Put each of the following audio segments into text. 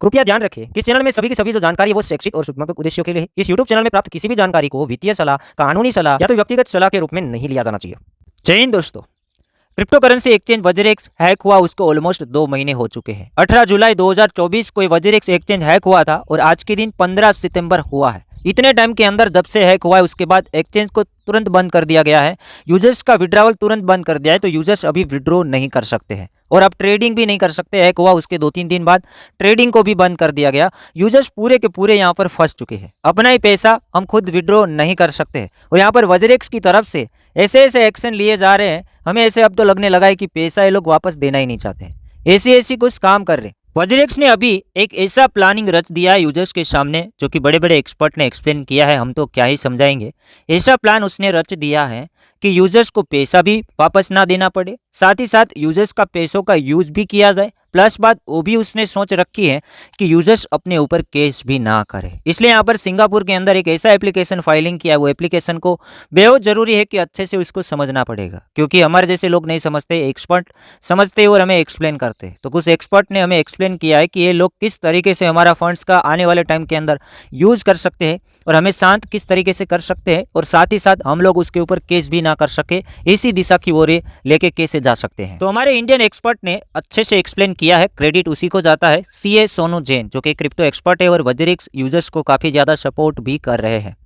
कृपया ध्यान रखें कि इस चैनल में सभी की सभी जो जानकारी है वो शैक्षिक और सूचनात्मक उद्देश्यों के लिए है। इस यूट्यूब चैनल में प्राप्त किसी भी जानकारी को वित्तीय सलाह, कानूनी सलाह या तो व्यक्तिगत सलाह के रूप में नहीं लिया जाना चाहिए। जय हिंद दोस्तों। क्रिप्टो करेंसी एक्सचेंज वज्रेक्स हैक हुआ उसको ऑलमोस्ट 2 महीने हो चुके हैं। 18 जुलाई 2024 को वज्रेक्स एक्सचेंज हैक हुआ था और आज के दिन 15 सितंबर हुआ है। इतने टाइम के अंदर जब से हैक हुआ है उसके बाद एक्सचेंज को तुरंत बंद कर दिया गया है। यूजर्स का विड्रॉवल तुरंत बंद कर दिया है, तो यूजर्स अभी विड्रॉ नहीं कर सकते हैं और अब ट्रेडिंग भी नहीं कर सकते। हैक हुआ उसके 2-3 दिन बाद ट्रेडिंग को भी बंद कर दिया गया। यूजर्स पूरे के पूरे यहाँ पर फंस चुके हैं। अपना ही पैसा हम खुद विड्रॉ नहीं कर सकते हैं और यहाँ पर वज्रेक्स की तरफ से ऐसे ऐसे एक्शन लिए जा रहे हैं, हमें ऐसे अब तो लगने लगा है कि पैसा ये लोग वापस देना ही नहीं चाहते हैं। ऐसी कुछ काम कर रहे हैं। वज्रेक्स ने अभी एक ऐसा प्लानिंग रच दिया है यूजर्स के सामने, जो कि बड़े बड़े एक्सपर्ट ने एक्सप्लेन किया है, हम तो क्या ही समझाएंगे। ऐसा प्लान उसने रच दिया है कि यूजर्स को पैसा भी वापस ना देना पड़े, साथ ही साथ यूजर्स का पैसों का यूज भी किया जाए, प्लस बात वो भी उसने सोच रखी है कि यूजर्स अपने ऊपर केस भी ना करें। इसलिए यहाँ पर सिंगापुर के अंदर एक ऐसा एप्लीकेशन फाइलिंग किया है। वो एप्लीकेशन को बेहद जरूरी है कि अच्छे से उसको समझना पड़ेगा, क्योंकि हमारे जैसे लोग नहीं समझते, एक्सपर्ट समझते और हमें एक्सप्लेन करते। तो कुछ एक्सपर्ट ने हमें एक्सप्लेन किया है कि ये लोग किस तरीके से हमारा फंड्स का आने वाले टाइम के अंदर यूज कर सकते हैं और हमें शांत किस तरीके से कर सकते हैं और साथ ही साथ हम लोग उसके ऊपर केस भी ना कर सके, इसी दिशा की ओर लेके कैसे जा सकते हैं। तो हमारे इंडियन एक्सपर्ट ने अच्छे से एक्सप्लेन किया है। क्रेडिट उसी को जाता है, सीए सोनू जैन, जो कि क्रिप्टो एक्सपर्ट है और वज्रेक्स यूजर्स को काफी ज्यादा सपोर्ट भी कर रहे हैं।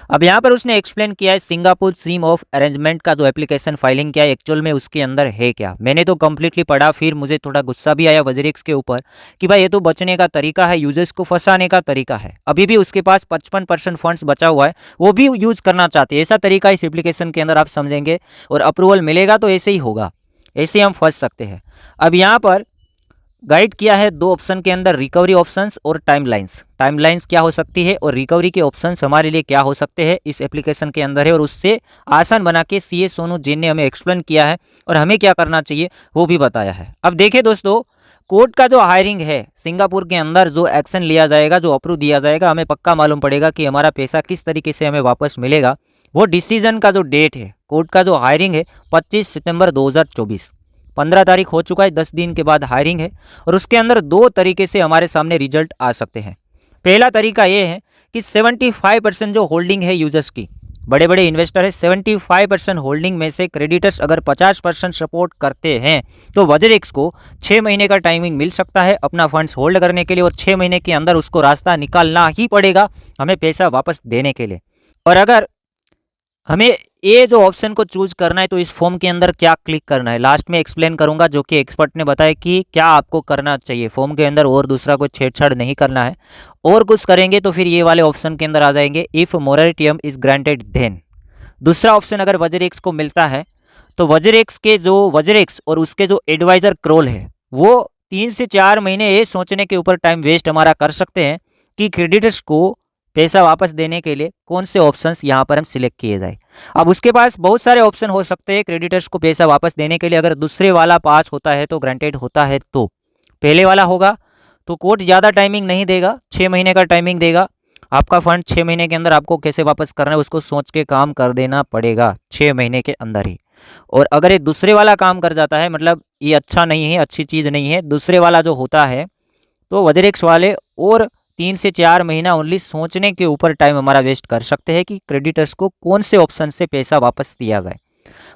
अब यहाँ पर उसने एक्सप्लेन किया है सिंगापुर स्कीम ऑफ अरेंजमेंट का जो एप्लीकेशन फाइलिंग किया है, एक्चुअल में उसके अंदर है क्या। मैंने तो कंप्लीटली पढ़ा, फिर मुझे थोड़ा गुस्सा भी आया वज्रेक्स के ऊपर कि भाई ये तो बचने का तरीका है, यूजर्स को फंसाने का तरीका है। अभी भी उसके पास 55% फंड्स बचा हुआ है, वो भी यूज करना चाहते हैं। ऐसा तरीका इस एप्लीकेशन के अंदर आप समझेंगे और अप्रूवल मिलेगा तो ऐसे ही होगा, ऐसे हम फंस सकते हैं। अब यहाँ पर गाइड किया है 2 ऑप्शन के अंदर, रिकवरी ऑप्शंस और टाइमलाइंस। टाइमलाइंस क्या हो सकती है और रिकवरी के ऑप्शंस हमारे लिए क्या हो सकते हैं, इस एप्लीकेशन के अंदर है और उससे आसान बना के सीए सोनू जैन ने हमें एक्सप्लेन किया है और हमें क्या करना चाहिए वो भी बताया है। अब देखिए दोस्तों, कोर्ट का जो हायरिंग है सिंगापुर के अंदर, जो एक्शन लिया जाएगा, जो अप्रूव दिया जाएगा, हमें पक्का मालूम पड़ेगा कि हमारा पैसा किस तरीके से हमें वापस मिलेगा। वो डिसीजन का जो डेट है, कोर्ट का जो हायरिंग है 25 सितंबर 2024, 15 तारीख हो चुका है, 10 दिन के बाद हायरिंग है और उसके अंदर 2 तरीके से हमारे सामने रिजल्ट आ सकते हैं। पहला तरीका ये है कि 75% जो होल्डिंग है यूजर्स की, बड़े बड़े इन्वेस्टर है, 75% होल्डिंग में से क्रेडिटर्स अगर 50% सपोर्ट करते हैं तो वज्रेक्स को 6 महीने का टाइमिंग मिल सकता है अपना फंड्स होल्ड करने के लिए और 6 महीने के अंदर उसको रास्ता निकालना ही पड़ेगा हमें पैसा वापस देने के लिए। और अगर हमें ये जो ऑप्शन को चूज करना है तो इस फॉर्म के अंदर क्या क्लिक करना है, लास्ट में एक्सप्लेन करूंगा, जो कि एक्सपर्ट ने बताया कि क्या आपको करना चाहिए फॉर्म के अंदर, और दूसरा कोई छेड़छाड़ नहीं करना है। और कुछ करेंगे तो फिर ये वाले ऑप्शन के अंदर आ जाएंगे, if moratorium is granted then. दूसरा ऑप्शन अगर वज्रेक्स को मिलता है तो वज्रेक्स और उसके जो एडवाइजर क्रोल है वो 3 से 4 महीने ये सोचने के ऊपर टाइम वेस्ट हमारा कर सकते हैं कि क्रेडिटर्स को पैसा वापस देने के लिए कौन से ऑप्शंस यहाँ पर हम सिलेक्ट किए जाए। अब उसके पास बहुत सारे ऑप्शन हो सकते हैं क्रेडिटर्स को पैसा वापस देने के लिए। अगर दूसरे वाला पास होता है तो ग्रांटेड होता है, तो पहले वाला होगा तो कोर्ट ज़्यादा टाइमिंग नहीं देगा, 6 महीने का टाइमिंग देगा। आपका फंड 6 महीने के अंदर आपको कैसे वापस करना है उसको सोच के काम कर देना पड़ेगा 6 महीने के अंदर ही। और अगर ये दूसरे वाला काम कर जाता है, मतलब ये अच्छा नहीं है, अच्छी चीज़ नहीं है, दूसरे वाला जो होता है, तो वज्रेक्स वाले और 3 से 4 महीना ओनली सोचने के ऊपर टाइम हमारा वेस्ट कर सकते हैं कि क्रेडिटर्स को कौन से ऑप्शन से पैसा वापस दिया जाए।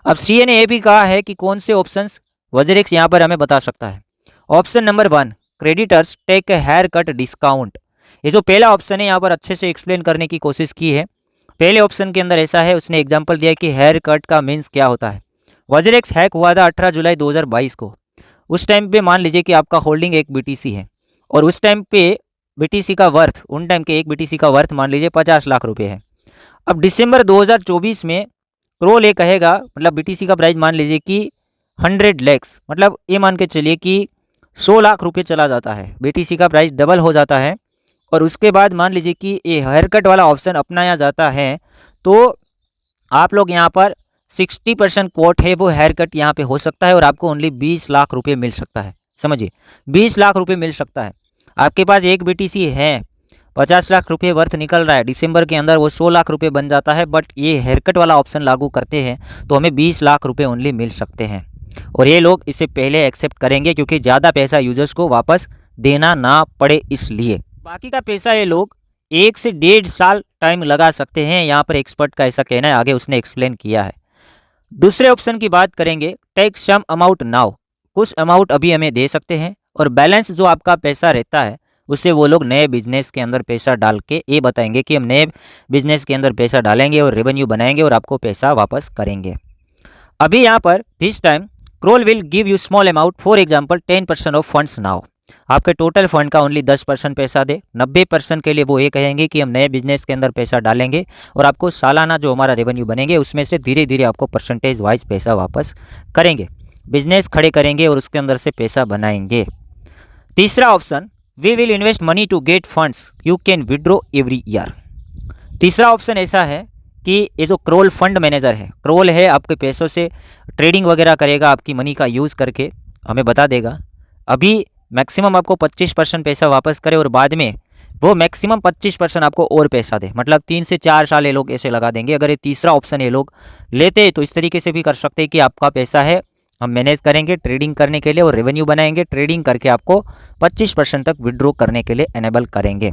अब सीए ने यह भी कहा है कि कौन से ऑप्शंस वज्रेक्स यहाँ पर हमें बता सकता है। Option number 1, creditors take a haircut discount. ये जो पहला ऑप्शन है यहाँ पर अच्छे से एक्सप्लेन करने की कोशिश की है। पहले ऑप्शन के अंदर ऐसा है, उसने एग्जाम्पल दिया कि हेयर कट का मीन्स क्या होता है। वज्रेक्स हैक हुआ था 18 जुलाई 2022 को। उस टाइम पे मान लीजिए कि आपका होल्डिंग एक बीटीसी है और उस टाइम पे बीटीसी का वर्थ, उन टाइम के एक बीटीसी का वर्थ मान लीजिए 50 लाख रुपए है। अब दिसंबर 2024 में क्रोल ये कहेगा, मतलब बीटीसी का प्राइस मान लीजिए कि 100 लैक्स, मतलब ये मान के चलिए कि 100 लाख रुपए चला जाता है, बीटीसी का प्राइस डबल हो जाता है और उसके बाद मान लीजिए कि ये हेयर कट वाला ऑप्शन अपनाया जाता है तो आप लोग यहाँ पर 60% कोट है वो हेयर कट यहाँ पे हो सकता है और आपको ओनली 20 लाख रुपए मिल सकता है। समझिए 20 लाख रुपए मिल सकता है। आपके पास एक बीटीसी है, 50 लाख रुपए वर्थ निकल रहा है, दिसंबर के अंदर वो 100 लाख रुपए बन जाता है, बट ये हेयर कट वाला ऑप्शन लागू करते हैं तो हमें 20 लाख रुपए ओनली मिल सकते हैं और ये लोग इसे पहले एक्सेप्ट करेंगे क्योंकि ज़्यादा पैसा यूजर्स को वापस देना ना पड़े इसलिए। बाकी का पैसा ये लोग 1 से 1.5 साल टाइम लगा सकते हैं, यहाँ पर एक्सपर्ट का ऐसा कहना है, आगे उसने एक्सप्लेन किया है। दूसरे ऑप्शन की बात करेंगे, टेक सम अमाउंट नाउ, कुछ अमाउंट अभी हमें दे सकते हैं और बैलेंस जो आपका पैसा रहता है उससे वो लोग नए बिजनेस के अंदर पैसा डाल के ये बताएंगे कि हम नए बिजनेस के अंदर पैसा डालेंगे और रेवेन्यू बनाएंगे और आपको पैसा वापस करेंगे। अभी यहाँ पर this time crawl will give you small amount, for example 10% of funds now, आपके टोटल फंड का ओनली 10% पैसा दे, 90% के लिए वो ये कहेंगे कि हम नए बिजनेस के अंदर पैसा डालेंगे और आपको सालाना जो हमारा रेवेन्यू बनेंगे उसमें से धीरे धीरे आपको परसेंटेज वाइज पैसा वापस करेंगे, बिजनेस खड़े करेंगे और उसके अंदर से पैसा बनाएंगे। तीसरा option, we will invest money to get funds you can withdraw every year. तीसरा ऑप्शन ऐसा है कि ये जो क्रोल फंड मैनेजर है, क्रोल है आपके पैसों से ट्रेडिंग वगैरह करेगा, आपकी मनी का यूज़ करके हमें बता देगा अभी मैक्सिमम आपको 25% पैसा वापस करे और बाद में वो मैक्सिमम 25% आपको और पैसा दे, मतलब 3 से 4 साल ये लोग ऐसे लगा देंगे। अगर ये तीसरा ऑप्शन ये लोग लेते हैं तो इस तरीके से भी कर सकते हैं कि आपका पैसा है हम मैनेज करेंगे ट्रेडिंग करने के लिए और रेवेन्यू बनाएंगे, ट्रेडिंग करके आपको 25% तक विड्रॉ करने के लिए एनेबल करेंगे।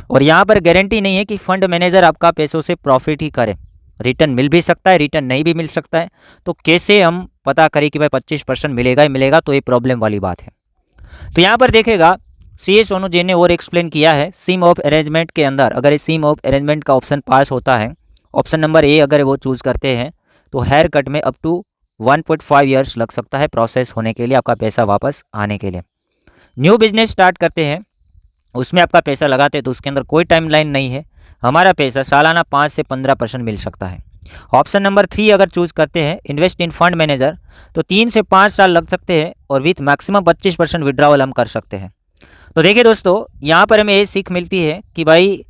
और यहाँ पर गारंटी नहीं है कि फंड मैनेजर आपका पैसों से प्रॉफिट ही करे, रिटर्न मिल भी सकता है, रिटर्न नहीं भी मिल सकता है। तो कैसे हम पता करें कि भाई 25% मिलेगा ही मिलेगा, तो ये प्रॉब्लम वाली बात है। तो यहाँ पर देखेगा सीए सोनू जैन ने और एक्सप्लेन किया है, सीम ऑफ अरेंजमेंट के अंदर अगर सीम ऑफ अरेंजमेंट का ऑप्शन पास होता है, ऑप्शन नंबर ए अगर वो चूज़ करते हैं तो हेयर कट में अप टू 1.5 ईयर्स लग सकता है प्रोसेस होने के लिए, आपका पैसा वापस आने के लिए। न्यू बिजनेस स्टार्ट करते हैं उसमें आपका पैसा लगाते हैं तो उसके अंदर कोई टाइमलाइन नहीं है, हमारा पैसा सालाना 5 से 15% मिल सकता है। ऑप्शन नंबर 3 अगर चूज़ करते हैं इन्वेस्ट इन फंड मैनेजर तो 3 से 5 साल लग सकते हैं और विथ मैक्सिमम 25% विड्रॉवल हम कर सकते हैं। तो देखिए दोस्तों, यहाँ पर हमें ये सीख मिलती है कि भाई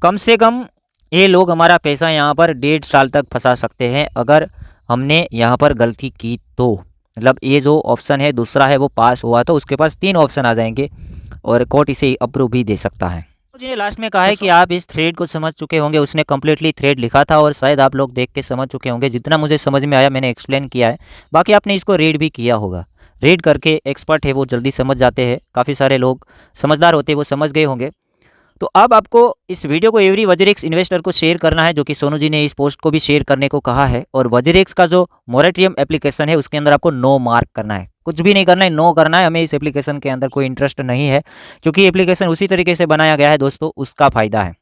कम से कम ये लोग हमारा पैसा यहाँ पर 1.5 साल तक फंसा सकते हैं अगर हमने यहाँ पर गलती की तो। मतलब ये जो ऑप्शन है दूसरा है वो पास हुआ तो उसके पास 3 ऑप्शन आ जाएंगे और कोर्ट इसे अप्रूव भी दे सकता है। तो जिन्हें लास्ट में कहा है कि आप इस थ्रेड को समझ चुके होंगे, उसने कम्प्लीटली थ्रेड लिखा था और शायद आप लोग देख के समझ चुके होंगे, जितना मुझे समझ में आया मैंने एक्सप्लेन किया है, बाकी आपने इसको रीड भी किया होगा। रीड करके एक्सपर्ट है वो जल्दी समझ जाते हैं, काफ़ी सारे लोग समझदार होते हैं वो समझ गए होंगे। तो अब आपको इस वीडियो को एवरी वजरेक्स इन्वेस्टर को शेयर करना है, जो कि सोनू जी ने इस पोस्ट को भी शेयर करने को कहा है। और वजरेक्स का जो मोरेटोरियम एप्लीकेशन है उसके अंदर आपको नो मार्क करना है, कुछ भी नहीं करना है, नो करना है। हमें इस एप्लीकेशन के अंदर कोई इंटरेस्ट नहीं है क्योंकि एप्लीकेशन उसी तरीके से बनाया गया है दोस्तों, उसका फ़ायदा है।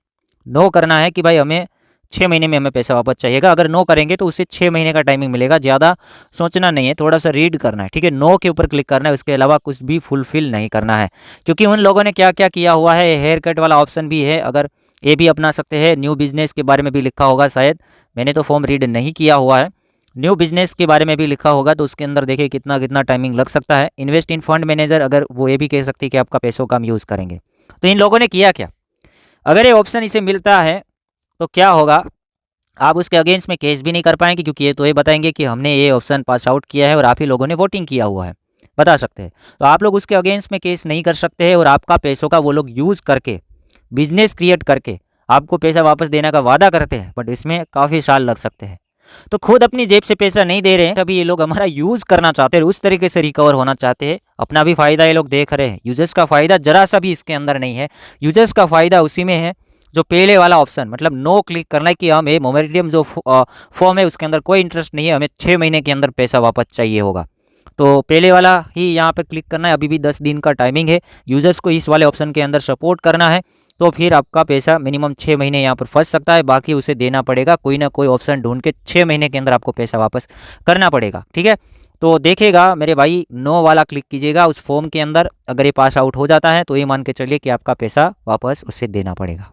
नो करना है कि भाई हमें 6 महीने में हमें पैसा वापस चाहिएगा, अगर नो करेंगे तो उससे 6 महीने का टाइमिंग मिलेगा। ज़्यादा सोचना नहीं है, थोड़ा सा रीड करना है, ठीक है। नो के ऊपर क्लिक करना है, उसके अलावा कुछ भी फुलफिल नहीं करना है क्योंकि उन लोगों ने क्या क्या किया हुआ है। हेयर कट वाला ऑप्शन भी है, अगर ये भी अपना सकते हैं। न्यू बिजनेस के बारे में भी लिखा होगा, शायद मैंने तो फॉर्म रीड नहीं किया हुआ है। न्यू बिजनेस के बारे में भी लिखा होगा तो उसके अंदर देखिए कितना कितना टाइमिंग लग सकता है। इन्वेस्ट इन फंड मैनेजर, अगर वो ये भी कह सकती है कि आपका पैसों का हम यूज़ करेंगे। तो इन लोगों ने किया क्या, अगर ये ऑप्शन इसे मिलता है तो क्या होगा, आप उसके अगेंस्ट में केस भी नहीं कर पाएंगे क्योंकि ये तो ये बताएंगे कि हमने ये ऑप्शन पास आउट किया है और आप ही लोगों ने वोटिंग किया हुआ है, बता सकते हैं। तो आप लोग उसके अगेंस्ट में केस नहीं कर सकते हैं और आपका पैसों का वो लोग यूज़ करके बिजनेस क्रिएट करके आपको पैसा वापस देने का वादा करते हैं, बट इसमें काफ़ी साल लग सकते हैं। तो खुद अपनी जेब से पैसा नहीं दे रहे हैं, तभी ये लोग हमारा यूज़ करना चाहते हैं, उस तरीके से रिकवर होना चाहते हैं। अपना भी फ़ायदा ये लोग देख रहे हैं, यूजर्स का फ़ायदा जरा सा भी इसके अंदर नहीं है। यूजर्स का फ़ायदा उसी में है जो पहले वाला ऑप्शन, मतलब नो क्लिक करना है कि हमें मोमेडियम जो फॉर्म है उसके अंदर कोई इंटरेस्ट नहीं है, हमें 6 महीने के अंदर पैसा वापस चाहिए होगा। तो पहले वाला ही यहाँ पर क्लिक करना है, अभी भी 10 दिन का टाइमिंग है। यूजर्स को इस वाले ऑप्शन के अंदर सपोर्ट करना है तो फिर आपका पैसा मिनिमम 6 महीने यहाँ पर फंस सकता है, बाकी उसे देना पड़ेगा, कोई ना कोई ऑप्शन ढूंढ के 6 महीने के अंदर आपको पैसा वापस करना पड़ेगा, ठीक है। तो देखेगा मेरे भाई, नो वाला क्लिक कीजिएगा उस फॉर्म के अंदर, अगर ये पास आउट हो जाता है तो ये मान के चलिए कि आपका पैसा वापस उसे देना पड़ेगा।